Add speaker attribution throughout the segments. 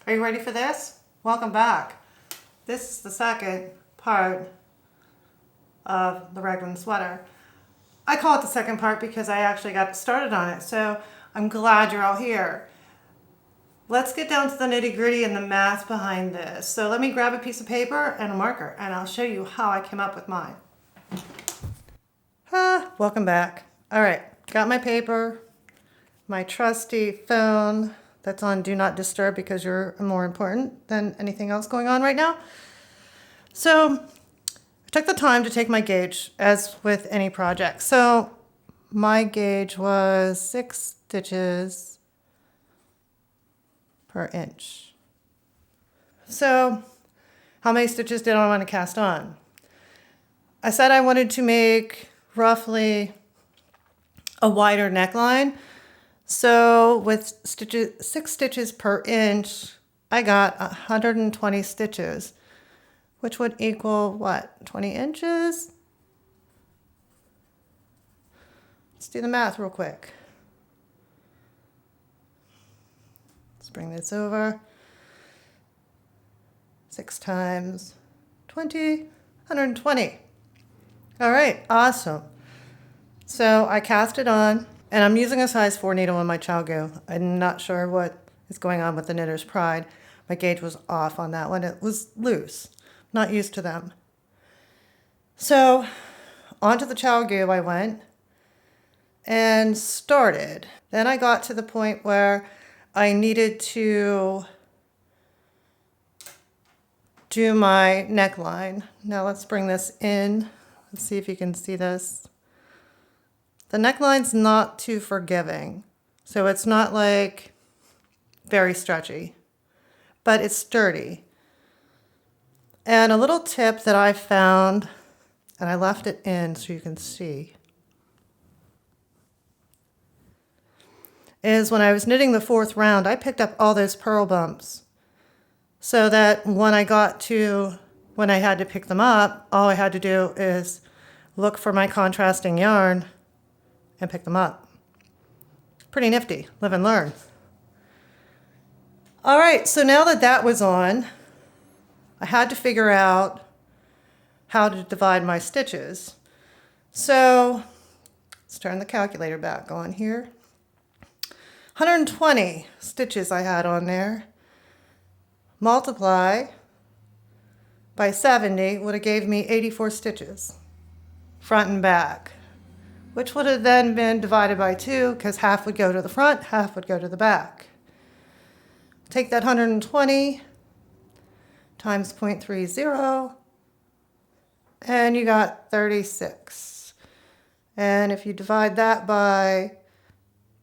Speaker 1: Are you ready for this? Welcome back. This is the second part of the Raglan sweater. I call it the second part because I actually got started on it, so I'm glad you're all here. Let's get down to the nitty-gritty and the math behind this. So let me grab a piece of paper and a marker and I'll show you how I came up with mine. Welcome back. All right, got my paper, my trusty phone that's on Do Not Disturb because you're more important than anything else going on right now. So I took the time to take my gauge as with any project. So my gauge was 6 stitches per inch. So how many stitches did I want to cast on? I said I wanted to make roughly a wider neckline. So with 6 stitches per inch, I got 120 stitches, which would equal what, 20 inches? Let's do the math real quick. Let's bring this over. 6 times 20, 120. All right, awesome. So I cast it on. And I'm using a size 4 needle on my chow go. I'm not sure what is going on with the Knitter's Pride. My gauge was off on that one. It was loose. Not used to them. So onto the chow go I went and started. Then I got to the point where I needed to do my neckline. Now let's bring this in. Let's see if you can see this. The neckline's not too forgiving, so it's not like very stretchy, but it's sturdy. And a little tip that I found, and I left it in so you can see, is when I was knitting the 4th round, I picked up all those purl bumps so that when I got to, when I had to pick them up, all I had to do is look for my contrasting yarn and pick them up. Pretty nifty, live and learn. All right, so now that that was on, I had to figure out how to divide my stitches. So let's turn the calculator back on here. 120 stitches I had on there. Multiply by 70 would have gave me 84 stitches, front and back, which would have then been divided by 2 because half would go to the front, half would go to the back. Take that 120 times 0.30 and you got 36. And if you divide that by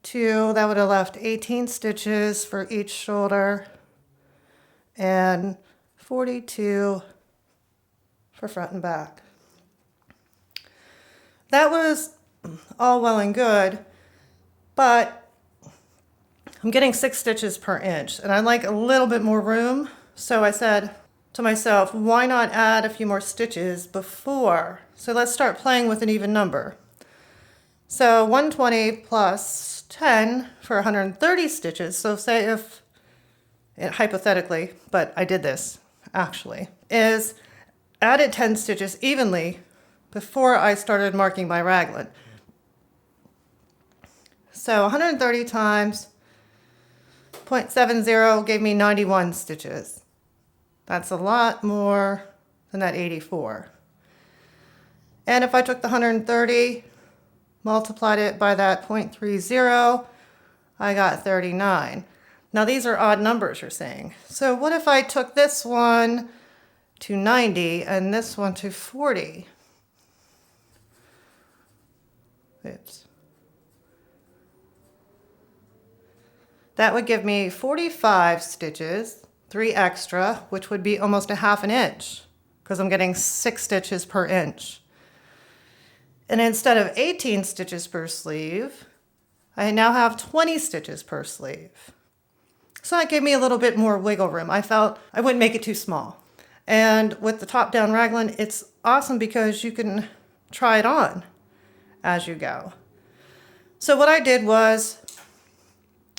Speaker 1: 2, that would have left 18 stitches for each shoulder and 42 for front and back. That was all well and good, but I'm getting 6 stitches per inch and I like a little bit more room. So I said to myself, why not add a few more stitches before? So let's start playing with an even number. So 120 plus 10 for 130 stitches. So say if, hypothetically, but I did this actually, is added 10 stitches evenly before I started marking my raglan. So 130 times 0.70 gave me 91 stitches. That's a lot more than that 84. And if I took the 130, multiplied it by that 0.30, I got 39. Now these are odd numbers you're saying. So what if I took this one to 90 and this one to 40? Oops. That would give me 45 stitches, 3 extra, which would be almost a ½ inch because I'm getting 6 stitches per inch. And instead of 18 stitches per sleeve, I now have 20 stitches per sleeve. So that gave me a little bit more wiggle room. I felt I wouldn't make it too small. And with the top-down raglan, it's awesome because you can try it on as you go. So what I did was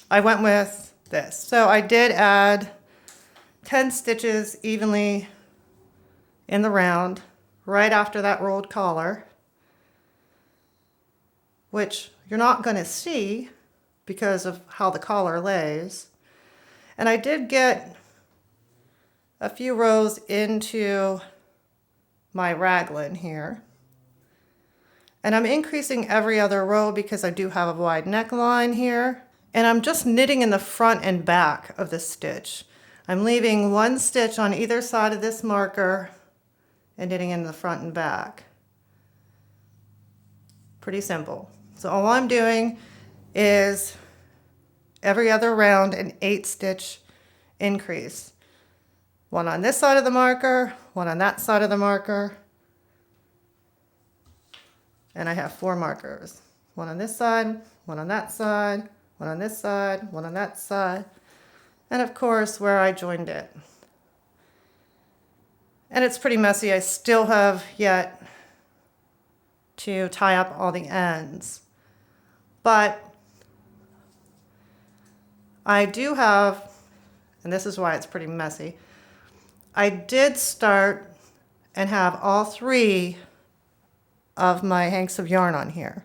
Speaker 1: I went with this. So I did add 10 stitches evenly in the round right after that rolled collar, which you're not going to see because of how the collar lays. And I did get a few rows into my raglan here. And I'm increasing every other row because I do have a wide neckline here. And I'm just knitting in the front and back of the stitch. I'm leaving one stitch on either side of this marker and knitting in the front and back. Pretty simple. So all I'm doing is every other round an 8-stitch increase. One on this side of the marker, one on that side of the marker, and I have 4 markers. One on this side, one on that side, one on this side, one on that side, and of course where I joined it. And it's pretty messy. I still have yet to tie up all the ends. But I do have, and this is why it's pretty messy, I did start and have all 3 of my hanks of yarn on here.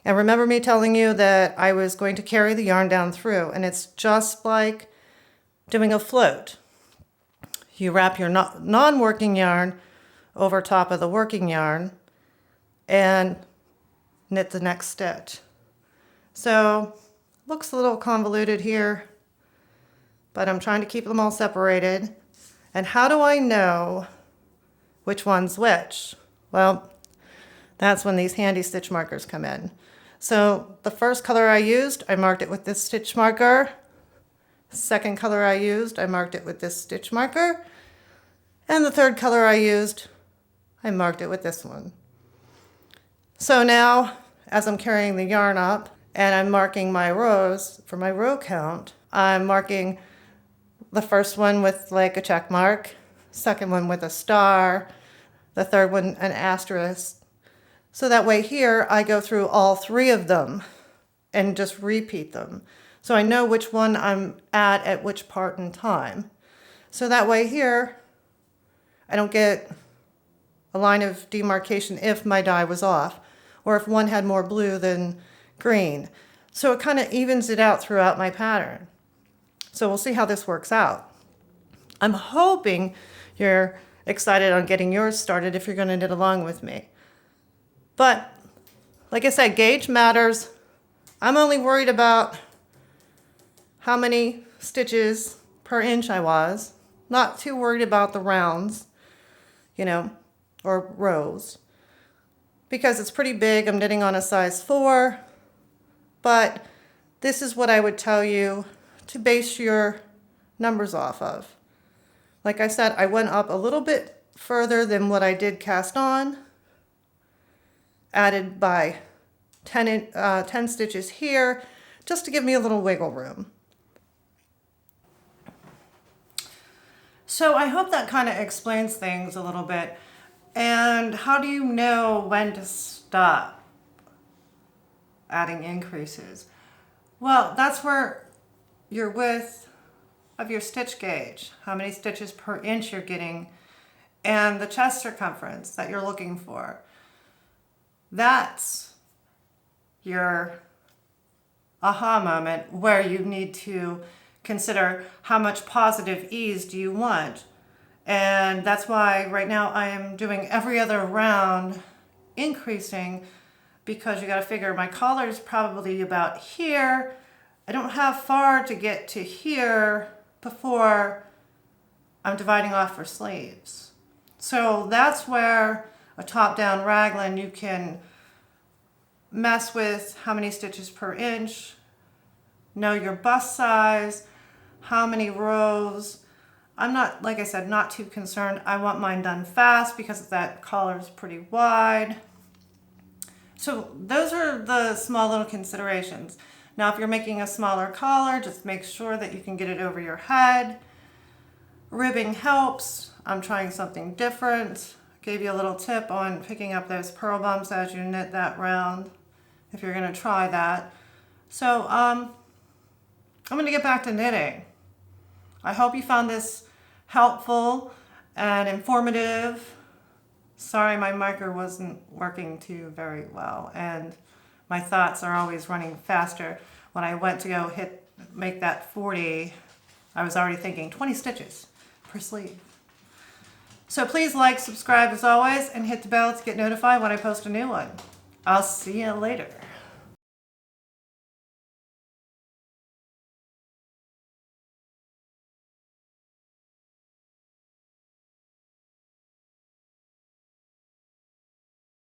Speaker 1: And remember me telling you that I was going to carry the yarn down through, and it's just like doing a float. You wrap your non-working yarn over top of the working yarn and knit the next stitch. So looks a little convoluted here, but I'm trying to keep them all separated. And how do I know which one's which? Well, that's when these handy stitch markers come in. So the first color I used, I marked it with this stitch marker. Second color I used, I marked it with this stitch marker. And the third color I used, I marked it with this one. So now, as I'm carrying the yarn up and I'm marking my rows for my row count, I'm marking the first one with like a check mark, second one with a star, the third one an asterisk. So that way here I go through all 3 of them and just repeat them. So I know which one I'm at which part in time. So that way here I don't get a line of demarcation if my dye was off or if one had more blue than green. So it kind of evens it out throughout my pattern. So we'll see how this works out. I'm hoping you're excited on getting yours started if you're going to knit along with me. But like I said, gauge matters. I'm only worried about how many stitches per inch I was. Not too worried about the rounds, or rows. Because it's pretty big, I'm knitting on a size 4. But this is what I would tell you to base your numbers off of. Like I said, I went up a little bit further than what I did cast on. Added by 10 stitches here, just to give me a little wiggle room. So I hope that kind of explains things a little bit. And how do you know when to stop adding increases? Well, that's where your width of your stitch gauge, how many stitches per inch you're getting, and the chest circumference that you're looking for. That's your aha moment where you need to consider how much positive ease do you want. And that's why right now I am doing every other round increasing, because you got to figure my collar is probably about here. I don't have far to get to here before I'm dividing off for sleeves. So that's where a top-down raglan, you can mess with how many stitches per inch, know your bust size, how many rows. I'm not, like I said, not too concerned. I want mine done fast because that collar is pretty wide. So those are the small little considerations. Now, if you're making a smaller collar, just make sure that you can get it over your head. Ribbing helps. I'm trying something different. Gave you a little tip on picking up those purl bumps as you knit that round, if you're going to try that. So I'm going to get back to knitting. I hope you found this helpful and informative. Sorry, my marker wasn't working too very well, and my thoughts are always running faster. When I went to go make that 40, I was already thinking 20 stitches per sleeve. So please like, subscribe as always, and hit the bell to get notified when I post a new one. I'll see you later.